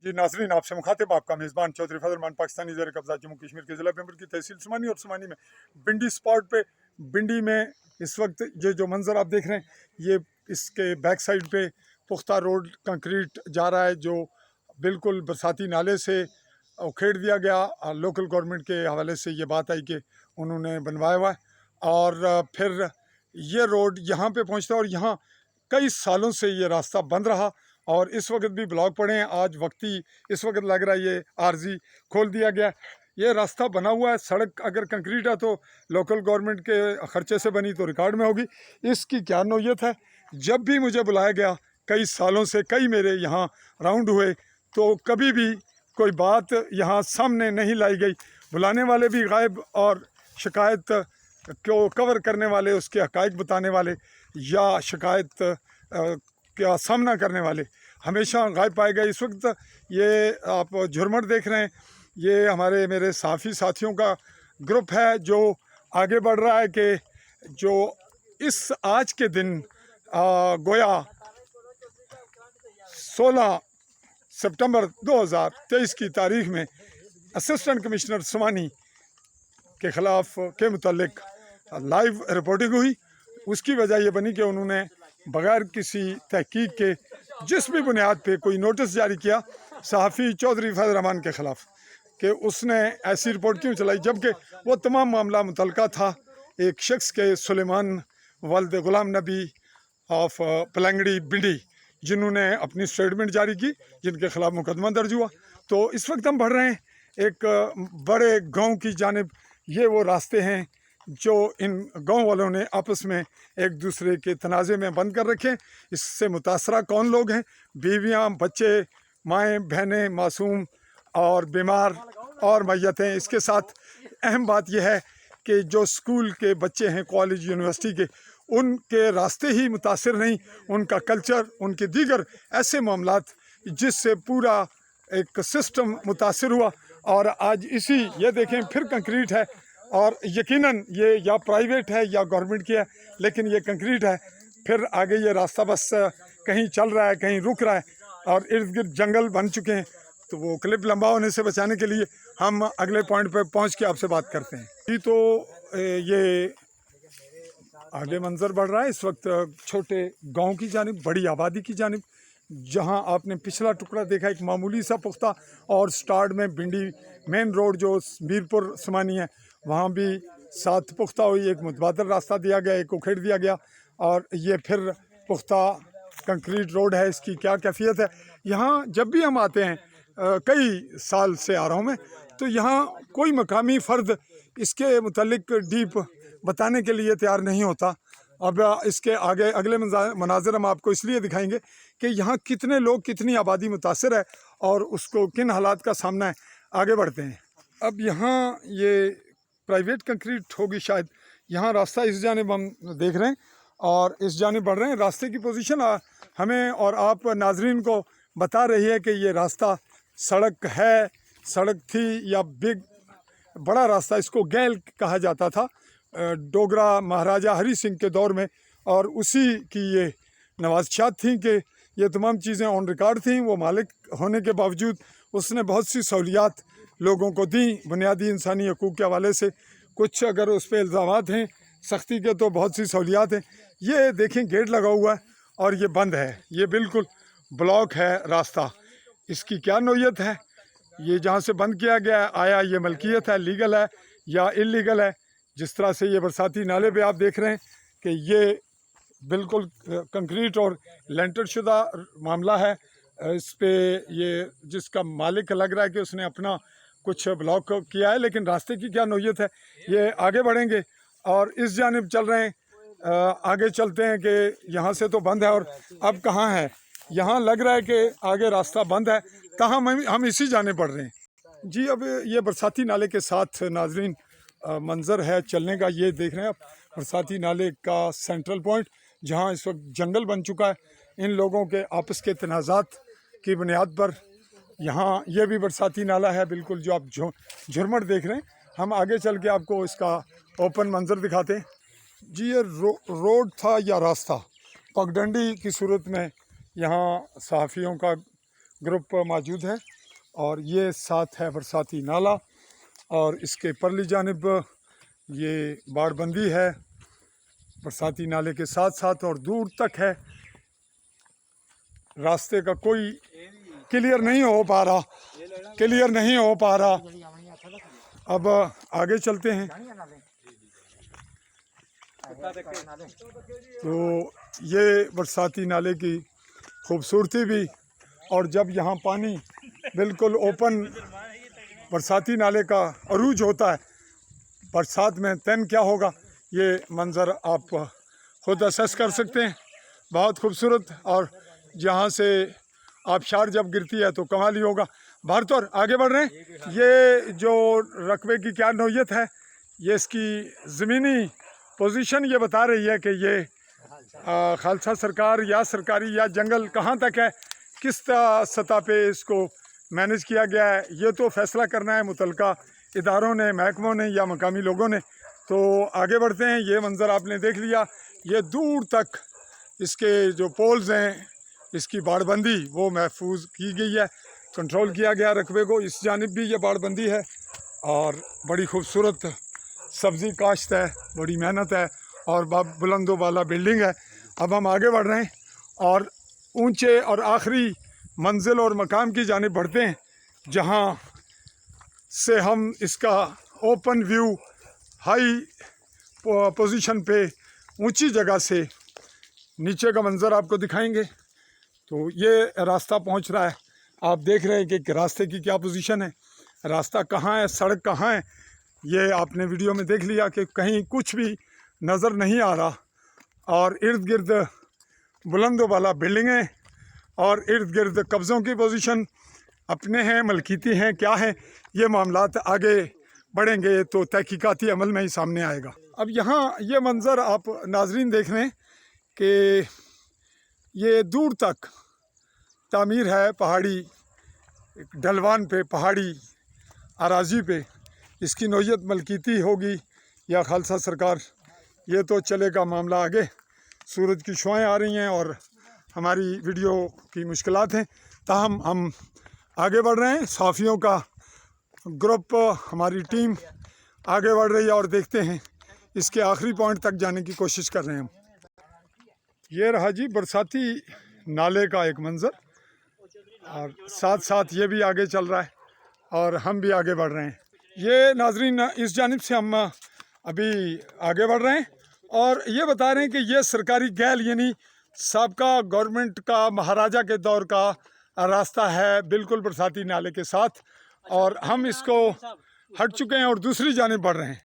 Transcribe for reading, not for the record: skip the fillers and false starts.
जी नाज़रीन, आपसे मुखातिब आपका मेज़बान चौधरी फजल रहमान, पाकिस्तानी ज़ेर कब्ज़ा जम्मू कश्मीर के ज़िला पेंबर की तहसील सुमानी और सुमानी में बिंडी स्पॉट पे बिंडी में इस वक्त ये जो मंज़र आप देख रहे हैं, ये इसके बैक साइड पे पुख्ता रोड कंक्रीट जा रहा है, जो बिल्कुल बरसाती नाले से उखेड़ दिया गया। लोकल गवर्नमेंट के हवाले से ये बात आई कि उन्होंने बनवाया हुआ है और फिर ये रोड यहाँ पे पहुँचता है और यहाँ कई सालों से ये रास्ता बंद रहा और इस वक्त भी ब्लॉक पड़े हैं। आज वक्ती इस वक्त लग रहा है ये आर्जी खोल दिया गया। ये रास्ता बना हुआ है, सड़क अगर कंक्रीट है तो लोकल गवर्नमेंट के ख़र्चे से बनी तो रिकॉर्ड में होगी। इसकी क्या नौयत है, जब भी मुझे बुलाया गया कई सालों से, कई मेरे यहाँ राउंड हुए, तो कभी भी कोई बात यहाँ सामने नहीं लाई गई। बुलाने वाले भी गायब और शिकायत को कवर करने वाले, उसके हक़ाइक़ बताने वाले या शिकायत का सामना करने वाले हमेशा गायब पाए गए। इस वक्त ये आप झुरमट देख रहे हैं, ये हमारे मेरे साफ़ी साथियों का ग्रुप है जो आगे बढ़ रहा है कि जो इस आज के दिन गोया 16 सितंबर 2023 की तारीख़ में असिस्टेंट कमिश्नर सुमानी के ख़िलाफ़ के मुतालिक लाइव रिपोर्टिंग हुई। उसकी वजह यह बनी कि उन्होंने बग़ैर किसी तहकीक के जिस भी बुनियाद पे कोई नोटिस जारी किया सहाफ़ी चौधरी फजल रहमान के ख़िलाफ़ कि उसने ऐसी रिपोर्ट क्यों चलाई, जबकि वो तमाम मामला मुतल्लका था एक शख्स के, सुलेमान वल्द ग़ुलाम नबी ऑफ पलंगड़ी बिंडी, जिन्होंने अपनी स्टेटमेंट जारी की, जिनके ख़िलाफ़ मुकदमा दर्ज हुआ। तो इस वक्त हम बढ़ रहे हैं एक बड़े गाँव की जानिब। ये वो रास्ते हैं जो इन गांव वालों ने आपस में एक दूसरे के तनाज़े में बंद कर रखे। इससे मुतासरा कौन लोग हैं? बीवियां, बच्चे, माएँ, बहनें, मासूम और बीमार और मैयतें। इसके साथ अहम बात यह है कि जो स्कूल के बच्चे हैं, कॉलेज यूनिवर्सिटी के, उनके रास्ते ही मुतासर नहीं, उनका कल्चर, उनके दीगर ऐसे मामलात जिससे पूरा एक सिस्टम मुतासर हुआ। और आज इसी ये देखें फिर कंक्रीट है और यकीनन ये या प्राइवेट है या गवर्नमेंट की है, लेकिन ये कंक्रीट है। फिर आगे ये रास्ता बस कहीं चल रहा है, कहीं रुक रहा है और इर्द गिर्द जंगल बन चुके हैं। तो वो क्लिप लंबा होने से बचाने के लिए हम अगले पॉइंट पर पहुंच के आपसे बात करते हैं। जी तो ये आगे मंजर बढ़ रहा है इस वक्त छोटे गाँव की जानिब, बड़ी आबादी की जानिब, जहां आपने पिछला टुकड़ा देखा एक मामूली सा पुख्ता और स्टार्ट में बिंडी मेन रोड जो मीरपुर सुमानी है, वहाँ भी 7 पुख्ता हुई, एक मुतबादल रास्ता दिया गया, एक उखेड़ दिया गया और ये फिर पुख्ता कंक्रीट रोड है। इसकी क्या कैफियत है, यहाँ जब भी हम आते हैं कई साल से आ रहा हूँ मैं, तो यहाँ कोई मकामी फ़र्द इसके मुतल्लिक डीप बताने के लिए तैयार नहीं होता। अब इसके आगे अगले मनाज़िर हम आपको इसलिए दिखाएंगे कि यहाँ कितने लोग, कितनी आबादी मुतासर है और उसको किन हालात का सामना है। आगे बढ़ते हैं। अब यहाँ ये प्राइवेट कंक्रीट होगी शायद, यहाँ रास्ता इस जानिब हम देख रहे हैं और इस जानिब बढ़ रहे हैं। रास्ते की पोजीशन हमें और आप नाजरीन को बता रही है कि ये रास्ता सड़क है, सड़क थी या बड़ा रास्ता, इसको गैल कहा जाता था डोगरा महाराजा हरी सिंह के दौर में, और उसी की ये नवाज़शात थी कि ये तमाम चीज़ें ऑन रिकॉर्ड थीं। वो मालिक होने के बावजूद उसने बहुत सी सहूलियात लोगों को दी बुनियादी इंसानी हकूक़ के हवाले से। कुछ अगर उस पर इल्ज़ामात हैं सख्ती के तो बहुत सी सहूलियात हैं। ये देखें गेट लगा हुआ है और ये बंद है, ये बिल्कुल ब्लॉक है रास्ता। इसकी क्या नौयत है? ये जहाँ से बंद किया गया है, आया ये मलकियत है, लीगल है या इलीगल है? जिस तरह से ये बरसाती नाले पे आप देख रहे हैं कि ये बिल्कुल कंक्रीट और लेंटर शुदा मामला है। इस पे ये जिसका मालिक लग रहा है कि उसने अपना कुछ ब्लॉक किया है, लेकिन रास्ते की क्या नौयत है, ये आगे बढ़ेंगे और इस जानिब चल रहे हैं। आगे चलते हैं कि यहाँ से तो बंद है और अब कहाँ है, यहाँ लग रहा है कि आगे रास्ता बंद है, ताहम हम इसी जानिब बढ़ रहे हैं। जी अब ये बरसाती नाले के साथ नाजरीन मंज़र है चलने का, ये देख रहे हैं आप बरसाती नाले का सेंट्रल पॉइंट, जहाँ इस वक्त जंगल बन चुका है इन लोगों के आपस के तनाज़ात की बुनियाद पर। यहाँ ये भी बरसाती नाला है बिल्कुल, जो आप झुरमट देख रहे हैं। हम आगे चल के आपको इसका ओपन मंज़र दिखाते हैं। जी ये रोड था या रास्ता पगडंडी की सूरत में यहाँ सहाफ़ियों का ग्रुप मौजूद है। और ये साथ है बरसाती नाला, और इसके परली जानिब ये बाड़बंदी है बरसाती नाले के साथ साथ, और दूर तक है। रास्ते का कोई क्लियर नहीं हो पा रहा। अब आगे चलते हैं। तो ये बरसाती नाले की खूबसूरती भी, और जब यहाँ पानी बिल्कुल ओपन बरसाती नाले का अरूज होता है बरसात में, तन क्या होगा ये मंज़र आप खुद असेस कर सकते हैं। बहुत खूबसूरत, और जहाँ से आबशार जब गिरती है तो कमाल ही होगा। भारतौर आगे बढ़ रहे हैं। ये जो रकबे की क्या नौयत है, ये इसकी ज़मीनी पोजीशन ये बता रही है कि ये खालसा सरकार या सरकारी या जंगल कहाँ तक है, किस सतह पे इसको मैनेज किया गया है, ये तो फैसला करना है मुतलका इदारों ने, महकमों ने या मकामी लोगों ने। तो आगे बढ़ते हैं। ये मंज़र आपने देख लिया। ये दूर तक इसके जो पोल्स हैं, इसकी बाड़बंदी वो महफूज की गई है, कंट्रोल किया गया रकबे को। इस जानिब भी ये बाड़बंदी है, और बड़ी खूबसूरत सब्ज़ी काश्त है, बड़ी मेहनत है, और बुलंदो वाला बिल्डिंग है। अब हम आगे बढ़ रहे हैं और ऊंचे और आखिरी मंजिल और मकाम की जानिब बढ़ते हैं, जहां से हम इसका ओपन व्यू हाई पोजीशन पे ऊंची जगह से नीचे का मंज़र आपको दिखाएंगे। तो ये रास्ता पहुंच रहा है। आप देख रहे हैं कि रास्ते की क्या पोजीशन है, रास्ता कहाँ है, सड़क कहाँ है। ये आपने वीडियो में देख लिया कि कहीं कुछ भी नज़र नहीं आ रहा, और इर्द गिर्द बुलंदों वाला बिल्डिंगें, और इर्द गिर्द कब्ज़ों की पोजीशन अपने हैं, मलकीती हैं, क्या है, ये मामलात आगे बढ़ेंगे तो तहकीकाती अमल में ही सामने आएगा। अब यहाँ ये मंज़र आप नाजरीन देख रहे हैं कि ये दूर तक तामीर है पहाड़ी ढलवान पे, पहाड़ी अराजी पे। इसकी नौयत मलकीती होगी या खालसा सरकार, ये तो चलेगा मामला आगे। सूरज की शुआएं आ रही हैं और हमारी वीडियो की मुश्किलात हैं, ताहम हम आगे बढ़ रहे हैं। साफ़ियों का ग्रुप, हमारी टीम आगे बढ़ रही है, और देखते हैं इसके आखिरी पॉइंट तक जाने की कोशिश कर रहे हैं हम। ये रहा जी बरसाती नाले का एक मंज़र, और साथ साथ ये भी आगे चल रहा है और हम भी आगे बढ़ रहे हैं। ये नाजरीन इस जानिब से हम अभी आगे बढ़ रहे हैं, और ये बता रहे हैं कि ये सरकारी गैल यानी साबका गवर्नमेंट का महाराजा के दौर का रास्ता है, बिल्कुल बरसाती नाले के साथ, और हम इसको हट चुके हैं और दूसरी जानिब बढ़ रहे हैं।